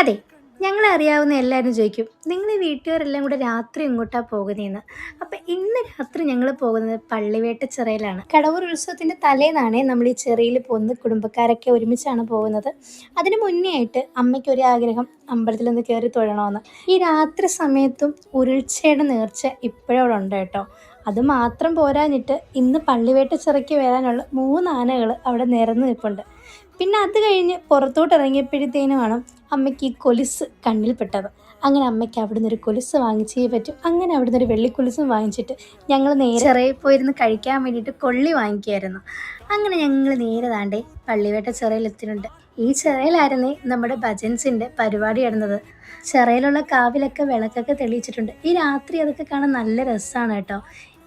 അതെ, ഞങ്ങളറിയാവുന്ന എല്ലാവരും ചോദിക്കും, നിങ്ങൾ ഈ വീട്ടുകാരെല്ലാം കൂടെ രാത്രി എങ്ങോട്ടാണ് പോകുന്നതെന്ന്. അപ്പം ഇന്ന് രാത്രി ഞങ്ങൾ പോകുന്നത് പള്ളിവേട്ടച്ചിറയിലാണ്. കടവൂർ ഉത്സവത്തിൻ്റെ തലേന്നാണ് നമ്മൾ ഈ ചിറയിൽ പോകുന്നത്. കുടുംബക്കാരൊക്കെ ഒരുമിച്ചാണ് പോകുന്നത്. അതിന് മുന്നേ ആയിട്ട് അമ്മയ്ക്ക് ഒരു ആഗ്രഹം, അമ്പലത്തിലൊന്ന് കയറി തൊഴണമെന്ന്. ഈ രാത്രി സമയത്തും ഉരുൾച്ചയുടെ നേർച്ച ഇപ്പോഴും അവിടെ ഉണ്ട് കേട്ടോ. അത് മാത്രം പോരാഞ്ഞിട്ട് ഇന്ന് പള്ളിവേട്ടച്ചിറയ്ക്ക് വരാനുള്ള 3 ആനകൾ അവിടെ നിരന്ന് നിൽപ്പുണ്ട്. പിന്നെ അത് കഴിഞ്ഞ് പുറത്തോട്ട് ഇറങ്ങിയപ്പോഴത്തേനുമാണ് അമ്മയ്ക്ക് ഈ കൊലുസ് കണ്ണിൽപ്പെട്ടത്. അങ്ങനെ അമ്മയ്ക്ക് അവിടുന്ന് ഒരു കൊലുസ് വാങ്ങിച്ചേ പറ്റും. അങ്ങനെ അവിടുന്ന് ഒരു വെള്ളിക്കൊലുസും വാങ്ങിച്ചിട്ട് ഞങ്ങൾ നേരെ ചിറയിൽ പോയിരുന്ന് കഴിക്കാൻ വേണ്ടിയിട്ട് കൊള്ളി വാങ്ങിക്കുമായിരുന്നു. അങ്ങനെ ഞങ്ങൾ നേരെ താണ്ടേ പള്ളിവേട്ട ചിറയിലെത്തിയിട്ടുണ്ട്. ഈ ചിറയിലായിരുന്നേ നമ്മുടെ ഭജൻസിൻ്റെ പരിപാടി നടന്നത്. ചിറയിലുള്ള കാവിലൊക്കെ വിളക്കൊക്കെ തെളിയിച്ചിട്ടുണ്ട്. ഈ രാത്രി അതൊക്കെ കാണാൻ നല്ല രസമാണ് കേട്ടോ.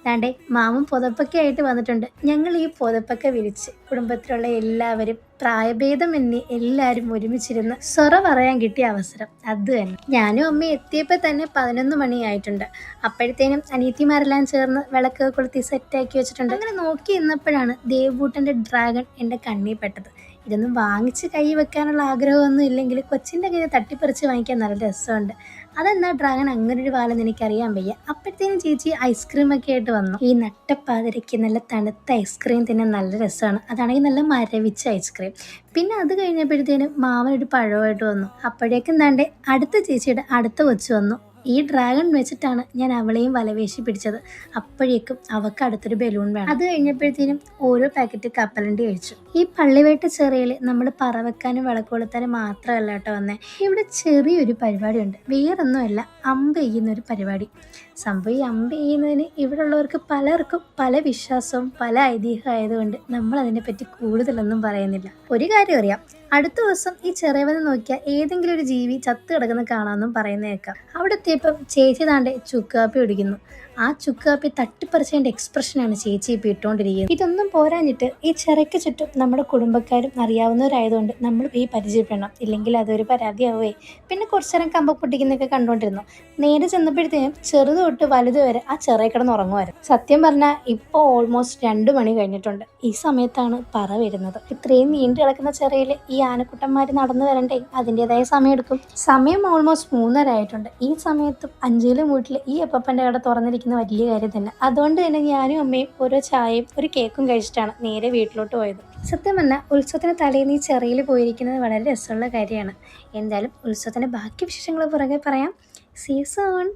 ദാണ്ടേ മാമൻ പുതപ്പൊക്കെ ആയിട്ട് വന്നിട്ടുണ്ട്. ഞങ്ങൾ ഈ പുതപ്പൊക്കെ വിരിച്ച് കുടുംബത്തിലുള്ള എല്ലാവരും പ്രായഭേദമന്യേ എല്ലാവരും ഒരുമിച്ചിരുന്ന് സൊറ പറയാൻ കിട്ടിയ അവസരം അത് തന്നെ. ഞാനും അമ്മയും എത്തിയപ്പോൾ തന്നെ 11 മണിയായിട്ടുണ്ട്. അപ്പോഴത്തേനും അനിയത്തിമാരെല്ലാം ചേർന്ന് വിളക്കൊക്കെ കൊളുത്തി സെറ്റാക്കി വെച്ചിട്ടുണ്ട്. അങ്ങനെ നോക്കി നിന്നപ്പോഴാണ് ദേവൂട്ടൻ്റെ ഡ്രാഗൺ എൻ്റെ കണ്ണിൽ പെട്ടത്. ഇതൊന്നും വാങ്ങിച്ച് കൈ വെക്കാനുള്ള ആഗ്രഹമൊന്നും ഇല്ലെങ്കിൽ കൊച്ചിൻ്റെ കയ്യിൽ തട്ടിപ്പറിച്ച് വാങ്ങിക്കാൻ നല്ല രസമുണ്ട്. അതെന്താ ഡ്രാഗൺ അങ്ങനെ ഒരു വാലെന്ന് എനിക്കറിയാൻ വയ്യ. അപ്പോഴത്തേനും ചേച്ചി ഐസ്ക്രീമൊക്കെ ആയിട്ട് വന്നു. ഈ നട്ടപ്പാതിരയ്ക്ക് നല്ല തണുത്ത ഐസ്ക്രീം തിന്നാൻ നല്ല രസമാണ്. അതാണെങ്കിൽ നല്ല മരവിച്ച ഐസ്ക്രീം. പിന്നെ അത് കഴിഞ്ഞപ്പോഴത്തേനും മാമനൊരു പഴമായിട്ട് വന്നു. അപ്പോഴേക്കും താണ്ടെ അടുത്ത ചേച്ചിയുടെ അടുത്ത കൊച്ചു വന്നു. ഈ ഡ്രാഗൺ വെച്ചിട്ടാണ് ഞാൻ അവളെയും വലവേശി പിടിച്ചത്. അപ്പോഴേക്കും അവൾക്ക് അടുത്തൊരു ബലൂൺ വേണം. അത് കഴിഞ്ഞപ്പോഴത്തേനും ഓരോ പാക്കറ്റ് കപ്പലണ്ടി കഴിച്ചു. ഈ പള്ളിവേട്ട ചെറിയിൽ നമ്മൾ പറ വെക്കാനും വിളക്ക് കൊളുത്താനും മാത്രമല്ല കേട്ടോ വന്നേ. ഇവിടെ ചെറിയൊരു പരിപാടിയുണ്ട്. വേറൊന്നുമല്ല, അമ്പ് ചെയ്യുന്നൊരു പരിപാടി. സംഭവം ഈ അമ്പ് ചെയ്യുന്നതിന് ഇവിടെ ഉള്ളവർക്ക് പലർക്കും പല വിശ്വാസവും പല ഐതിഹ്യം ആയതുകൊണ്ട് നമ്മൾ അതിനെപ്പറ്റി കൂടുതലൊന്നും പറയുന്നില്ല. ഒരു കാര്യം അറിയാം, അടുത്ത ദിവസം ഈ ചെറിയവനെ നോക്കിയാൽ ഏതെങ്കിലും ഒരു ജീവി ചത്ത് കിടക്കുന്ന കാണാമെന്നും പറയുന്ന കേൾക്കാം. അവിടെ എത്തിയപ്പം ചേച്ചി താണ്ടെ ചുക്കാപ്പി കുടിക്കുന്നു. ആ ചുക്കാപ്പി തട്ടിപ്പറിച്ചതിൻ്റെ എക്സ്പ്രഷനാണ് ചേച്ചി ഇപ്പോൾ ഇട്ടുകൊണ്ടിരിക്കുന്നത്. ഇതൊന്നും പോരാഞ്ഞിട്ട് ഈ ചിറയ്ക്ക് ചുറ്റും നമ്മുടെ കുടുംബക്കാരും അറിയാവുന്നവരായതുകൊണ്ട് നമ്മൾ ഈ പരിചയപ്പെടണം, ഇല്ലെങ്കിൽ അതൊരു പരാതിയാവേ. പിന്നെ കുറച്ചേരം കമ്പ പൊട്ടിക്കുന്നൊക്കെ കണ്ടുകൊണ്ടിരുന്നു. നേരെ ചെന്നപ്പോഴത്തേനും ചെറുത് തൊട്ട് വലുത് വരെ ആ ചിറയിൽ കിടന്ന് ഉറങ്ങുമായിരുന്നു. സത്യം പറഞ്ഞാൽ ഇപ്പോൾ ഓൾമോസ്റ്റ് 2 മണി കഴിഞ്ഞിട്ടുണ്ട്. ഈ സമയത്താണ് പറ വരുന്നത്. ഇത്രയും നീണ്ടു കിടക്കുന്ന ചിറയിൽ ഈ ആനക്കുട്ടന്മാർ നടന്നു വരണ്ടേ, അതിൻ്റെതായ സമയം എടുക്കും. സമയം ഓൾമോസ്റ്റ് 3:30 ആയിട്ടുണ്ട്. ഈ സമയത്തും അഞ്ചിലും വീട്ടിൽ ഈ അപ്പപ്പൻ്റെ കട തുറന്നിരിക്കുന്ന വലിയ കാര്യം തന്നെ. അതുകൊണ്ട് തന്നെ ഞാനും അമ്മയും ഓരോ ചായയും ഒരു കേക്കും കഴിച്ചിട്ടാണ് നേരെ വീട്ടിലോട്ട് പോയത്. സത്യം പറഞ്ഞാൽ ഉത്സവത്തിന് തലേന്ന് ഈ ചെറിയിൽ പോയിരിക്കുന്നത് വളരെ രസമുള്ള കാര്യമാണ്. എന്തായാലും ഉത്സവത്തിൻ്റെ ബാക്കി വിശേഷങ്ങൾ പുറകെ പറയാം. See you soon.